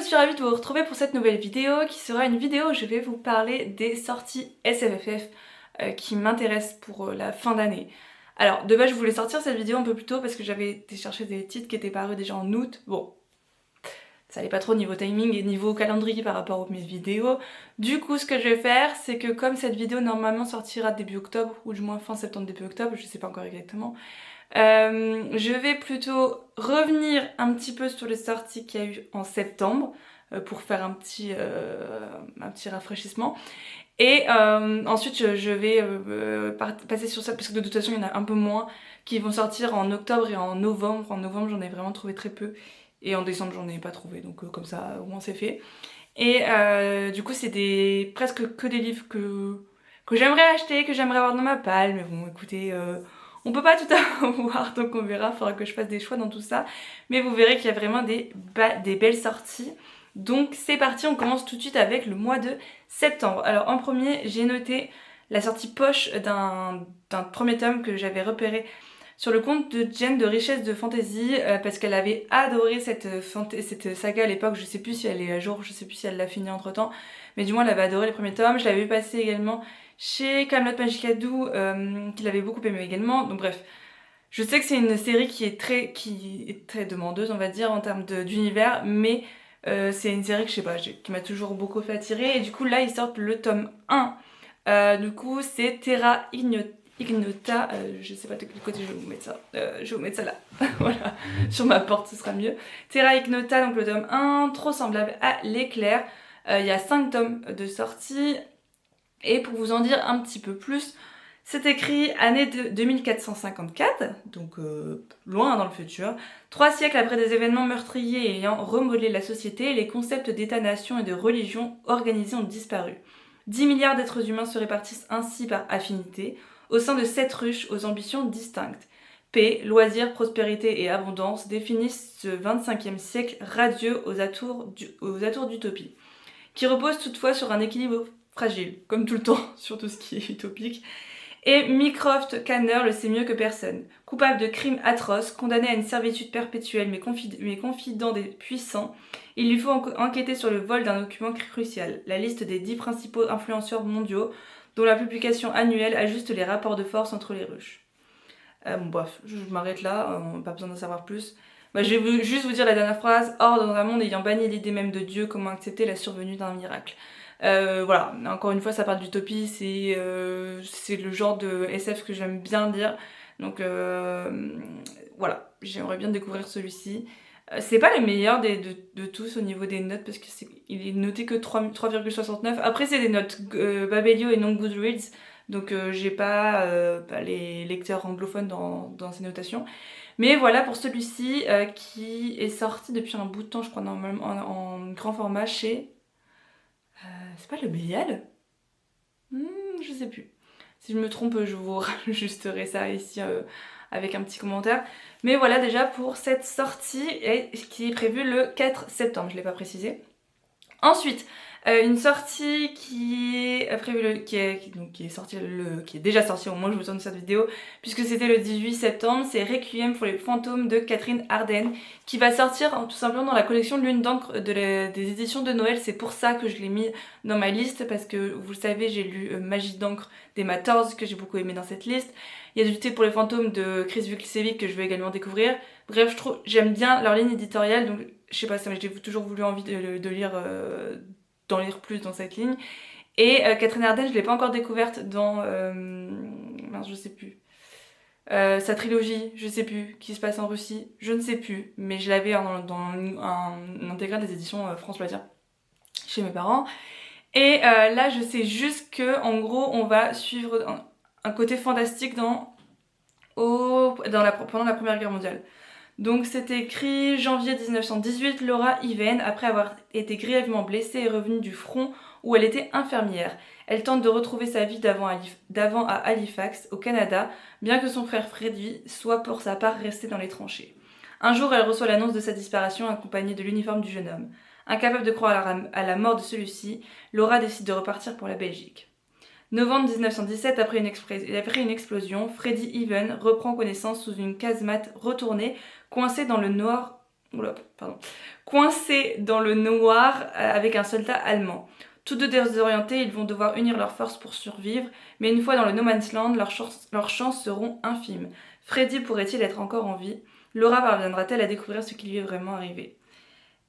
suis ravie de vous retrouver pour cette nouvelle vidéo qui sera une vidéo où je vais vous parler des sorties SFFF qui m'intéressent pour la fin d'année. Alors de base je voulais sortir cette vidéo un peu plus tôt parce que j'avais été chercher des titres qui étaient parus déjà en août. Bon, ça allait pas trop niveau timing et niveau calendrier par rapport aux mes vidéos. Du coup ce que je vais faire c'est que comme cette vidéo normalement sortira début octobre ou du moins fin septembre début octobre, je sais pas encore exactement, je vais plutôt revenir un petit peu sur les sorties qu'il y a eu en septembre pour faire un petit rafraîchissement. Et ensuite je vais passer sur ça parce que de toute façon il y en a un peu moins qui vont sortir en octobre et en novembre. En novembre j'en ai vraiment trouvé très peu et en décembre j'en ai pas trouvé, donc comme ça au moins c'est fait. Et du coup c'est presque que des livres que j'aimerais acheter, que j'aimerais avoir dans ma palle, mais bon écoutez, on peut pas tout avoir donc on verra, il faudra que je fasse des choix dans tout ça. Mais vous verrez qu'il y a vraiment des belles sorties. Donc c'est parti, on commence tout de suite avec le mois de septembre. Alors en premier j'ai noté la sortie poche d'un premier tome que j'avais repéré sur le compte de Jen de Richesse de Fantasy parce qu'elle avait adoré cette saga à l'époque. Je sais plus si elle est à jour, je sais plus si elle l'a fini entre temps, mais du moins elle avait adoré les premiers tomes. Je l'avais vu passer également chez Camelot Magicadou qu'il avait beaucoup aimé également. Donc bref, je sais que c'est une série qui est très demandeuse on va dire en termes d'univers, mais c'est une série que je sais pas, qui m'a toujours beaucoup fait attirer. Et du coup là ils sortent le tome 1. Du coup c'est Terra Ignota, je sais pas de quel côté je vais vous mettre ça, je vais vous mettre ça là, voilà, sur ma porte ce sera mieux. Terra Ignota, donc le tome 1, trop semblable à l'éclair. Il y a 5 tomes de sortie. Et pour vous en dire un petit peu plus, c'est écrit année 2454, donc loin dans le futur. 3 siècles après des événements meurtriers ayant remodelé la société, les concepts d'état-nation et de religion organisés ont disparu. 10 milliards d'êtres humains se répartissent ainsi par affinité, au sein de 7 ruches aux ambitions distinctes. Paix, loisirs, prospérité et abondance définissent ce 25e siècle radieux aux atours d'utopie, qui repose toutefois sur un équilibre fragile, comme tout le temps sur tout ce qui est utopique. Et Mycroft Canner le sait mieux que personne. Coupable de crimes atroces, condamné à une servitude perpétuelle mais confident des puissants, il lui faut enquêter sur le vol d'un document crucial, la liste des 10 principaux influenceurs mondiaux, dont la publication annuelle ajuste les rapports de force entre les ruches. Bon bref, je m'arrête là, pas besoin d'en savoir plus. Je vais juste vous dire la dernière phrase. Or, dans un monde ayant banni l'idée même de Dieu, comment accepter la survenue d'un miracle? Voilà, encore une fois ça parle d'utopie, c'est le genre de SF que j'aime bien lire, donc voilà, j'aimerais bien découvrir celui-ci. C'est pas le meilleur de tous au niveau des notes parce qu'il est noté que 3,69. Après c'est des notes Babelio et non Goodreads, donc j'ai pas les lecteurs anglophones dans ces notations. Mais voilà pour celui-ci qui est sorti depuis un bout de temps, je crois normalement en grand format chez... c'est pas le Bélial? Je sais plus. Si je me trompe, je vous rajusterai ça ici avec un petit commentaire. Mais voilà déjà pour cette sortie qui est prévue le 4 septembre, je l'ai pas précisé. Ensuite, une sortie qui est prévue qui est déjà sortie au moment où je vous tourne cette vidéo, puisque c'était le 18 septembre, c'est Requiem pour les fantômes de Catherine Arden, qui va sortir tout simplement dans la collection Lune d'encre des éditions de Noël. C'est pour ça que je l'ai mis dans ma liste, parce que vous le savez, j'ai lu Magie d'encre d'Emma Torz, que j'ai beaucoup aimé dans cette liste. Il y a du thé pour les fantômes de Chris Vukcevic que je vais également découvrir. Bref, j'aime bien leur ligne éditoriale, donc je sais pas, j'ai toujours voulu envie de lire, d'en lire plus dans cette ligne. Et Catherine Arden, je l'ai pas encore découverte dans... mince, je sais plus. Sa trilogie, je sais plus, qui se passe en Russie, je ne sais plus, mais je l'avais dans un intégral des éditions France Loisirs chez mes parents. Et là, je sais juste que en gros, on va suivre un côté fantastique pendant la Première Guerre mondiale. Donc c'est écrit janvier 1918, Laura Yvain, après avoir été grièvement blessée, est revenue du front où elle était infirmière. Elle tente de retrouver sa vie d'avant à Halifax, au Canada, bien que son frère Freddy soit pour sa part resté dans les tranchées. Un jour, elle reçoit l'annonce de sa disparition accompagnée de l'uniforme du jeune homme. Incapable de croire à la mort de celui-ci, Laura décide de repartir pour la Belgique. Novembre 1917, après une explosion, Freddy Even reprend connaissance sous une casemate retournée, coincée dans le noir Oula, pardon. Coincés dans le noir avec un soldat allemand. Tous deux désorientés, ils vont devoir unir leurs forces pour survivre, mais une fois dans le No Man's Land, leurs chances seront infimes. Freddy pourrait-il être encore en vie? Laura parviendra-t-elle à découvrir ce qui lui est vraiment arrivé?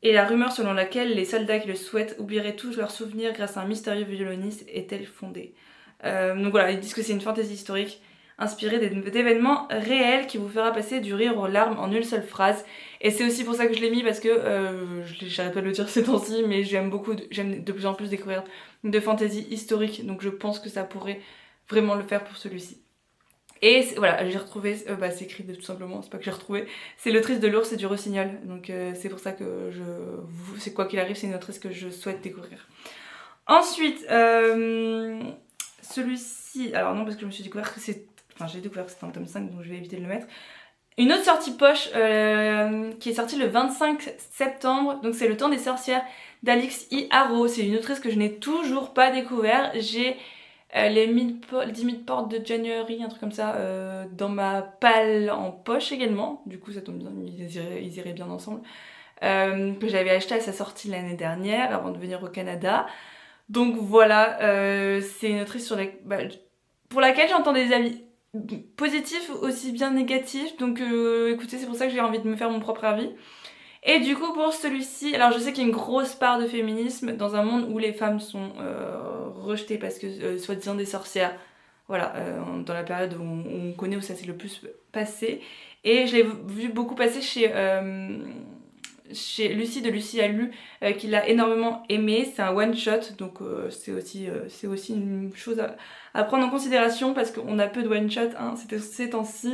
Et la rumeur selon laquelle les soldats qui le souhaitent oublieraient tous leurs souvenirs grâce à un mystérieux violoniste est-elle fondée? Donc voilà, ils disent que c'est une fantaisie historique inspirée d'événements réels qui vous fera passer du rire aux larmes en une seule phrase. Et c'est aussi pour ça que je l'ai mis parce que, j'arrête pas de le dire ces temps-ci, mais j'aime de plus en plus découvrir de fantaisie historique, donc je pense que ça pourrait vraiment le faire pour celui-ci. Et voilà, j'ai retrouvé, c'est écrit tout simplement, c'est pas que j'ai retrouvé, c'est l'autrice de L'ours et du rossignol, donc c'est pour ça que c'est quoi qu'il arrive, c'est une autrice que je souhaite découvrir. Ensuite, celui-ci, alors non parce que je me suis découvert que j'ai découvert que c'était un tome 5, donc je vais éviter de le mettre. Une autre sortie poche qui est sortie le 25 septembre, donc c'est Le Temps des sorcières d'Alix I. Harrow. C'est une autrice que je n'ai toujours pas découvert. J'ai les 10 000 portes de January, un truc comme ça, dans ma palle en poche également. Du coup ça tombe bien, ils iraient bien ensemble. Que j'avais acheté à sa sortie l'année dernière avant de venir au Canada. Donc voilà, c'est une autrice pour laquelle j'entends des avis positifs aussi bien négatifs, donc écoutez, c'est pour ça que j'ai envie de me faire mon propre avis. Et du coup pour celui-ci, alors je sais qu'il y a une grosse part de féminisme dans un monde où les femmes sont rejetées parce que soi-disant des sorcières, voilà, dans la période où on connaît où ça s'est le plus passé. Et je l'ai vu beaucoup passer chez Lucie de Lucie a lu, qui l'a énormément aimé. C'est un one shot, donc c'est aussi une chose à prendre en considération parce qu'on a peu de one shot ces temps-ci.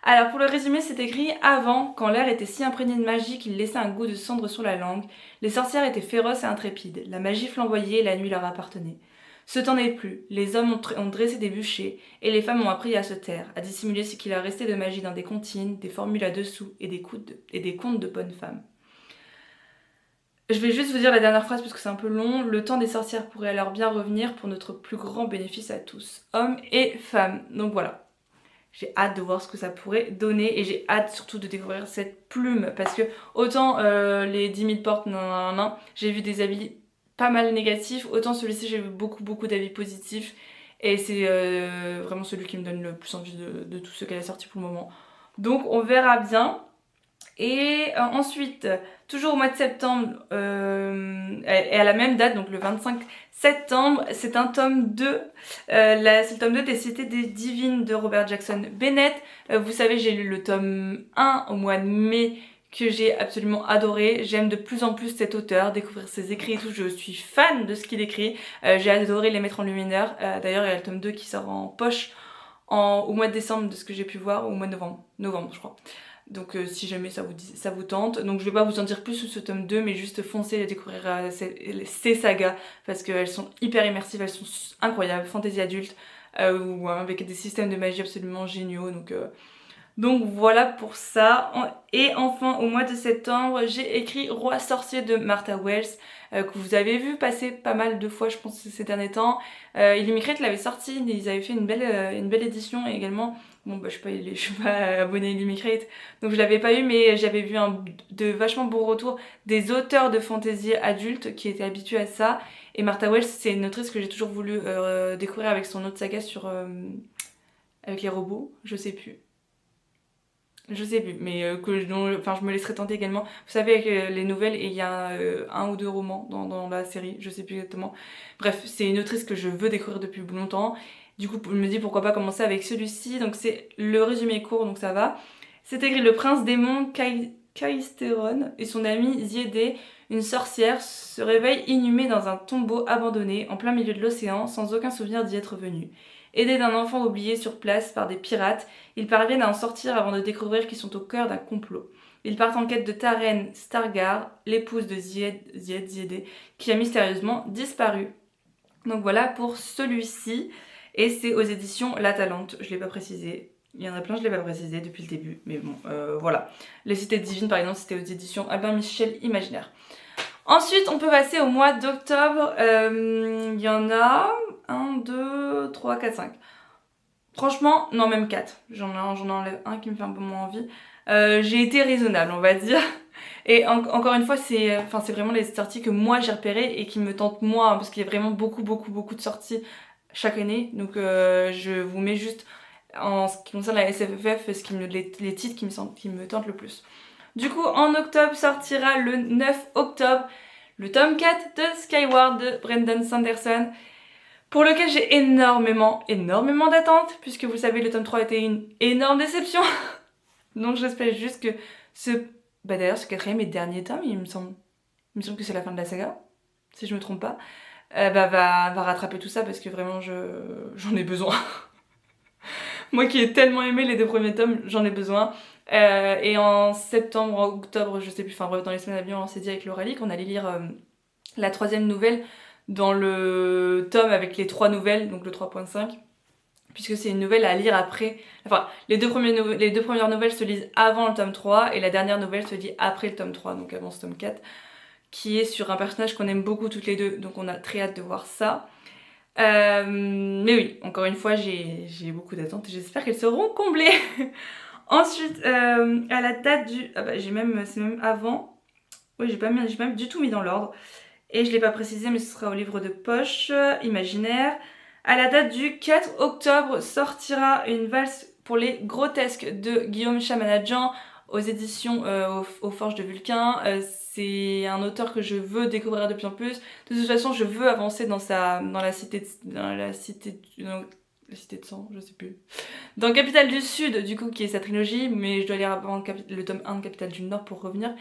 Alors pour le résumé, c'est écrit: avant, quand l'air était si imprégné de magie qu'il laissait un goût de cendre sur la langue, les sorcières étaient féroces et intrépides, la magie flamboyait et la nuit leur appartenait. Ce temps n'est plus, les hommes ont dressé des bûchers, et les femmes ont appris à se taire, à dissimuler ce qu'il a resté de magie dans des comptines, des formules à dessous et des contes de bonnes femmes. Je vais juste vous dire la dernière phrase parce que c'est un peu long. Le temps des sorcières pourrait alors bien revenir pour notre plus grand bénéfice à tous, hommes et femmes. Donc voilà, j'ai hâte de voir ce que ça pourrait donner et j'ai hâte surtout de découvrir cette plume parce que autant les 10 000 portes, j'ai vu des avis pas mal négatifs, autant celui-ci j'ai vu beaucoup d'avis positifs et c'est vraiment celui qui me donne le plus envie de tout ce qu'elle a sorti pour le moment. Donc on verra bien. Et ensuite, toujours au mois de septembre, et à la même date, donc le 25 septembre, c'est un tome 2. C'est le tome 2 des Cités des Divines de Robert Jackson Bennett. Vous savez, j'ai lu le tome 1 au mois de mai que j'ai absolument adoré. J'aime de plus en plus cet auteur, découvrir ses écrits et tout. Je suis fan de ce qu'il écrit. J'ai adoré les mettre en lumière. D'ailleurs, il y a le tome 2 qui sort en poche au mois de décembre de ce que j'ai pu voir, au mois de novembre je crois. Donc si jamais ça vous tente. Donc je vais pas vous en dire plus sur ce tome 2, mais juste foncez à découvrir ces sagas parce qu'elles sont hyper immersives, elles sont incroyables, fantasy adulte, avec des systèmes de magie absolument géniaux. Donc voilà pour ça. Et enfin au mois de septembre, j'ai écrit Roi sorcier de Martha Wells, que vous avez vu passer pas mal de fois je pense ces derniers temps. Illumicrate l'avait sorti, ils avaient fait une belle édition également. Bon bah je suis pas abonnée à Illumicrate, donc je l'avais pas eu, mais j'avais vu de vachement bons retours des auteurs de fantasy adultes qui étaient habitués à ça. Et Martha Wells, c'est une autrice que j'ai toujours voulu découvrir avec son autre saga avec les robots, je sais plus, mais je me laisserai tenter également. Vous savez, avec les nouvelles, et il y a un ou deux romans dans la série, je sais plus exactement. Bref, c'est une autrice que je veux découvrir depuis longtemps. Du coup, je me dis pourquoi pas commencer avec celui-ci. Donc c'est le résumé court, donc ça va. C'est écrit: le prince démon Caïstéron et son amie Ziédé, une sorcière, se réveillent inhumés dans un tombeau abandonné en plein milieu de l'océan, sans aucun souvenir d'y être venus. Aidés d'un enfant oublié sur place par des pirates, ils parviennent à en sortir avant de découvrir qu'ils sont au cœur d'un complot. Ils partent en quête de Taren Stargar, l'épouse de Ziédé, qui a mystérieusement disparu. Donc voilà pour celui-ci. Et c'est aux éditions La Talente, je l'ai pas précisé. Il y en a plein, je l'ai pas précisé depuis le début, mais bon, voilà. Les Cités Divines, par exemple, c'était aux éditions Albin Michel Imaginaire. Ensuite, on peut passer au mois d'octobre. Il y en a 1, 2, 3, 4, 5. Franchement, non, même 4. J'en enlève un qui me fait un peu moins envie. J'ai été raisonnable, on va dire. Et encore une fois, c'est vraiment les sorties que moi j'ai repérées et qui me tentent moi, hein, parce qu'il y a vraiment beaucoup de sorties chaque année. Donc je vous mets juste en ce qui concerne la SFFF les titres qui me tentent le plus. Du coup, en octobre sortira le 9 octobre le tome 4 de Skyward de Brandon Sanderson, pour lequel j'ai énormément d'attentes, puisque vous savez, le tome 3 était une énorme déception. Donc j'espère juste que d'ailleurs ce quatrième et dernier tome, il me semble que c'est la fin de la saga, si je me trompe pas, va rattraper tout ça, parce que vraiment j'en ai besoin. Moi qui ai tellement aimé les 2 premiers tomes, j'en ai besoin. Et en septembre, en octobre, je sais plus, enfin bref, dans les semaines à venir, on s'est dit avec Lauralie qu'on allait lire la 3e nouvelle dans le tome avec les 3 nouvelles, donc le 3.5, puisque c'est une nouvelle à lire après. Enfin, les deux premières nouvelles se lisent avant le tome 3 et la dernière nouvelle se lit après le tome 3, donc avant ce tome 4, qui est sur un personnage qu'on aime beaucoup toutes les deux, donc on a très hâte de voir ça. Mais oui, encore une fois, j'ai beaucoup d'attentes et j'espère qu'elles seront comblées. Ensuite, à la date du... Ah bah, c'est même avant. Oui, j'ai pas du tout mis dans l'ordre. Et je l'ai pas précisé, mais ce sera au livre de poche, imaginaire. À la date du 4 octobre sortira une valse pour les grotesques de Guillaume Chamanadjian aux éditions aux Forges de Vulcain. C'est un auteur que je veux découvrir de plus en plus. De toute façon, je veux avancer dans la cité de sang, je sais plus. Dans Capitale du Sud, du coup, qui est sa trilogie, mais je dois lire avant le tome 1 de Capitale du Nord pour revenir.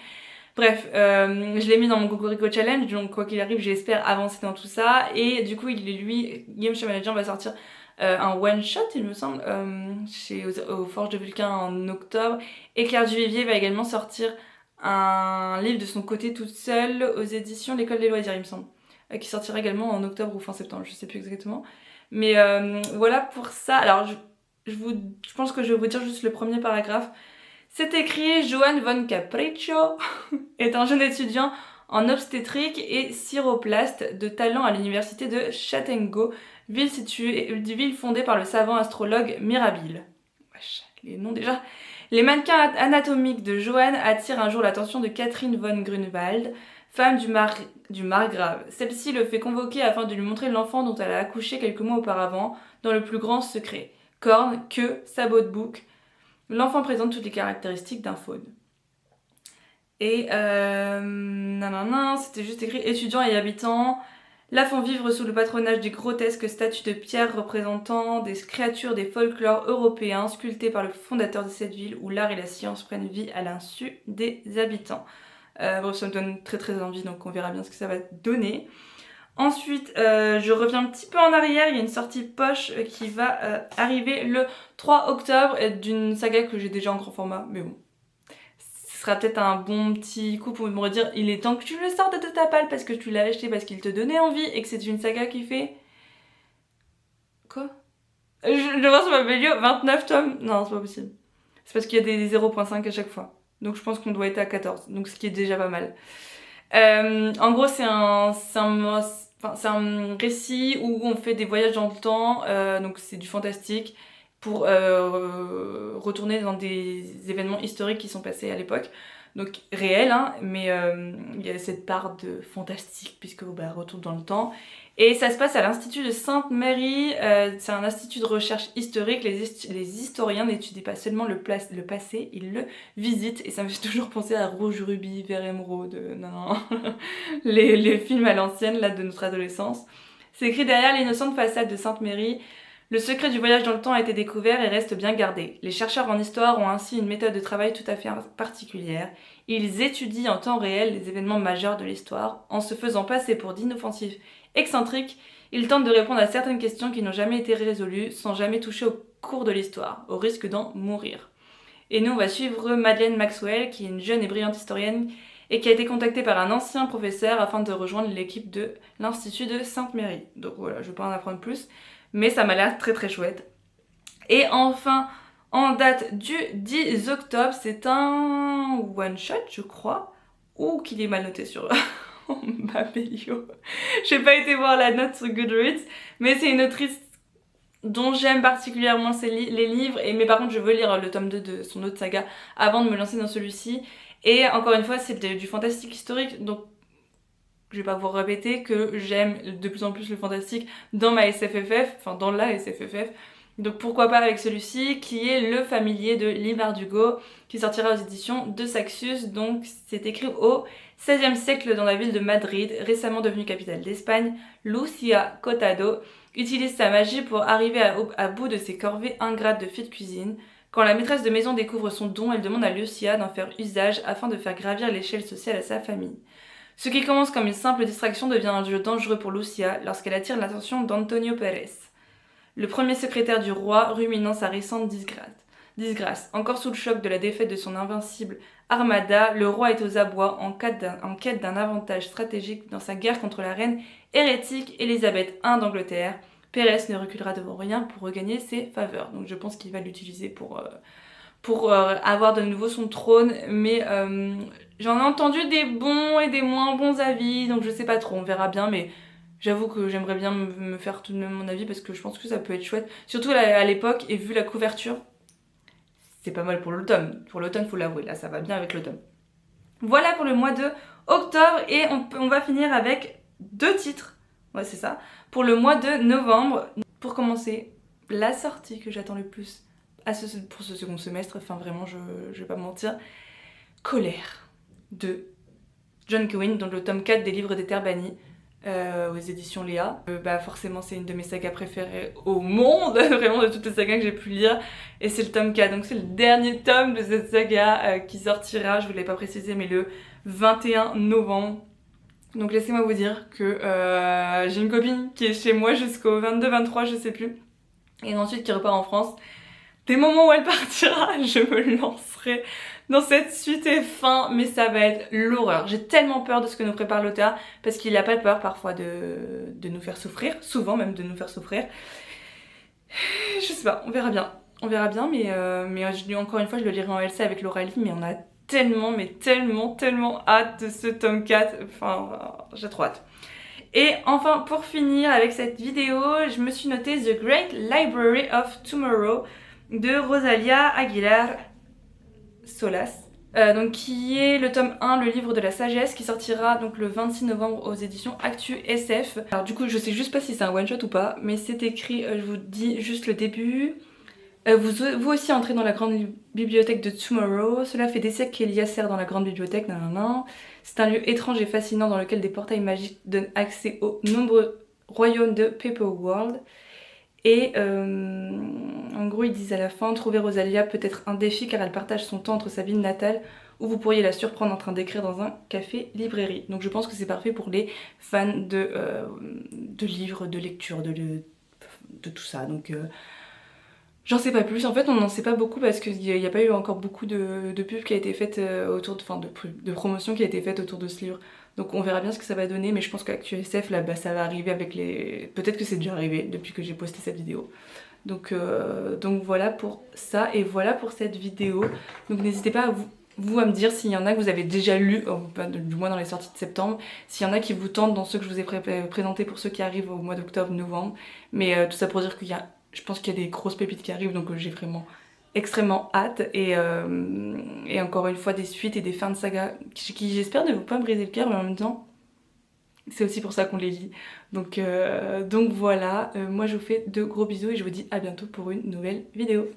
Bref, je l'ai mis dans mon Cocorico Challenge, donc quoi qu'il arrive, j'espère avancer dans tout ça. Et du coup, Guillaume Chamanadjian va sortir un one-shot, il me semble, aux Forges de Vulcain en octobre. Et Claire Duvivier va également sortir un livre de son côté toute seule aux éditions L'École des Loisirs, il me semble. Qui sortira également en octobre ou fin septembre, je sais plus exactement. Mais voilà pour ça. Alors, je pense que je vais vous dire juste le premier paragraphe. C'est écrit: Johan von Capriccio est un jeune étudiant en obstétrique et chiroplaste de talent à l'université de Châtellerault, ville fondée par le savant astrologue Mirabile. Wesh, les noms déjà. Les mannequins anatomiques de Johan attirent un jour l'attention de Catherine von Grunewald, femme du margrave. Celle-ci le fait convoquer afin de lui montrer l'enfant dont elle a accouché quelques mois auparavant, dans le plus grand secret. Cornes, queue, sabots de bouc. L'enfant présente toutes les caractéristiques d'un faune. Et c'était juste écrit: étudiants et habitants la font vivre sous le patronage des grotesques statues de pierre représentant des créatures des folklores européens sculptées par le fondateur de cette ville où l'art et la science prennent vie à l'insu des habitants. Bon, ça me donne très envie, donc on verra bien ce que ça va donner. Ensuite, je reviens un petit peu en arrière, il y a une sortie poche qui va arriver le 3 octobre d'une saga que j'ai déjà en grand format, mais bon. Ce sera peut-être un bon petit coup pour me dire: il est temps que tu le sortes de ta palle parce que tu l'as acheté parce qu'il te donnait envie et que c'est une saga qui fait... Quoi? Je vois sur ma vidéo 29 tomes. Non, c'est pas possible. C'est parce qu'il y a des 0.5 à chaque fois. Donc je pense qu'on doit être à 14, donc ce qui est déjà pas mal. En gros, c'est un récit où on fait des voyages dans le temps, donc c'est du fantastique, pour retourner dans des événements historiques qui sont passés à l'époque. Donc réel, hein, mais il y a cette part de fantastique puisque retourne dans le temps. Et ça se passe à l'Institut de Sainte-Marie, c'est un institut de recherche historique. Les historiens n'étudient pas seulement le passé, ils le visitent. Et ça me fait toujours penser à Rouge Rubis, Vert Émeraude, les films à l'ancienne là de notre adolescence. C'est écrit: derrière l'innocente façade de Sainte-Marie, le secret du voyage dans le temps a été découvert et reste bien gardé. Les chercheurs en histoire ont ainsi une méthode de travail tout à fait particulière. Ils étudient en temps réel les événements majeurs de l'histoire. En se faisant passer pour d'inoffensifs excentriques, ils tentent de répondre à certaines questions qui n'ont jamais été résolues sans jamais toucher au cours de l'histoire, au risque d'en mourir. Et nous, on va suivre Madeleine Maxwell, qui est une jeune et brillante historienne et qui a été contactée par un ancien professeur afin de rejoindre l'équipe de l'Institut de Sainte-Marie. Donc voilà, je ne vais pas en apprendre plus, mais ça m'a l'air très chouette. Et enfin, en date du 10 octobre, c'est un one-shot, je crois, ou qu'il est mal noté sur Babelio. J'ai pas été voir la note sur Goodreads, mais c'est une autrice dont j'aime particulièrement les livres, mais par contre je veux lire le tome 2 de son autre saga avant de me lancer dans celui-ci. Et encore une fois, c'est du fantastique historique, donc je vais pas vous répéter que j'aime de plus en plus le fantastique dans ma SFFF, enfin dans la SFFF. Donc pourquoi pas avec celui-ci, qui est Le Familier de Lee Bardugo, qui sortira aux éditions de Saxius. Donc c'est écrit au XVIe siècle dans la ville de Madrid, récemment devenue capitale d'Espagne. Lucia Cotado utilise sa magie pour arriver à bout de ses corvées ingrates de fille de cuisine. Quand la maîtresse de maison découvre son don, elle demande à Lucia d'en faire usage afin de faire gravir l'échelle sociale à sa famille. Ce qui commence comme une simple distraction devient un jeu dangereux pour Lucia lorsqu'elle attire l'attention d'Antonio Pérez, le premier secrétaire du roi, ruminant sa récente disgrâce. Encore sous le choc de la défaite de son invincible armada, le roi est aux abois en quête d'un avantage stratégique dans sa guerre contre la reine hérétique Élisabeth I d'Angleterre. Pérez ne reculera devant rien pour regagner ses faveurs. Donc je pense qu'il va l'utiliser pour avoir de nouveau son trône, mais j'en ai entendu des bons et des moins bons avis, donc je sais pas trop, on verra bien, mais j'avoue que j'aimerais bien me faire tout de même mon avis parce que je pense que ça peut être chouette, surtout à l'époque, et vu la couverture, c'est pas mal pour l'automne. Pour l'automne, faut l'avouer, là ça va bien avec l'automne. Voilà pour le mois de octobre, et on va finir avec 2 titres, ouais c'est ça, pour le mois de novembre. Pour commencer, la sortie que j'attends le plus pour ce second semestre, enfin vraiment je vais pas mentir, Colère de John Kewin, donc le tome 4 des livres des Terres Bannies, aux éditions Léa. Forcément c'est une de mes sagas préférées au monde, vraiment de toutes les sagas que j'ai pu lire, et c'est le tome 4, donc c'est le dernier tome de cette saga qui sortira, je vous l'avais pas précisé, mais le 21 novembre. Donc laissez-moi vous dire que j'ai une copine qui est chez moi jusqu'au 22-23, je sais plus, et ensuite qui repart en France. Des moments où elle partira, je me lancerai dans cette suite et fin, mais ça va être l'horreur. J'ai tellement peur de ce que nous prépare l'auteur, parce qu'il a pas peur parfois de nous faire souffrir, souvent même de nous faire souffrir. Je sais pas, on verra bien. On verra bien, mais encore une fois, je le lirai en LC avec Laura Lee, mais on a tellement hâte de ce tome 4, enfin, j'ai trop hâte. Et enfin, pour finir avec cette vidéo, je me suis noté The Great Library of Tomorrow de Rosalia Aguilar Solas, donc qui est le tome 1, le livre de la sagesse, qui sortira donc le 26 novembre aux éditions Actu SF. Alors du coup je sais juste pas si c'est un one shot ou pas, mais c'est écrit, je vous dis juste le début. Vous aussi entrez dans la grande bibliothèque de Tomorrow. Cela fait des siècles qu'Elia sert dans la grande bibliothèque. C'est un lieu étrange et fascinant dans lequel des portails magiques donnent accès aux nombreux royaumes de Paper World. Et en gros ils disent à la fin, trouver Rosalia peut être un défi car elle partage son temps entre sa ville natale, ou vous pourriez la surprendre en train d'écrire dans un café-librairie. Donc je pense que c'est parfait pour les fans de livres, de lecture, de tout ça. Donc j'en sais pas plus, en fait on n'en sait pas beaucoup parce qu'il n'y a pas eu encore beaucoup de pub qui a été faite autour de promotion qui a été faite autour de ce livre. Donc on verra bien ce que ça va donner, mais je pense qu'Actu SF là ça va arriver avec les... Peut-être que c'est déjà arrivé depuis que j'ai posté cette vidéo. Donc voilà pour ça, et voilà pour cette vidéo. Donc n'hésitez pas à vous à me dire s'il y en a que vous avez déjà lu, du moins dans les sorties de septembre, s'il y en a qui vous tentent dans ceux que je vous ai présentés pour ceux qui arrivent au mois d'octobre, novembre. Mais tout ça pour dire je pense qu'il y a des grosses pépites qui arrivent, donc j'ai vraiment extrêmement hâte, et encore une fois des suites et des fins de saga qui j'espère ne vont pas me briser le cœur, mais en même temps c'est aussi pour ça qu'on les lit. Donc voilà, moi je vous fais de gros bisous et je vous dis à bientôt pour une nouvelle vidéo.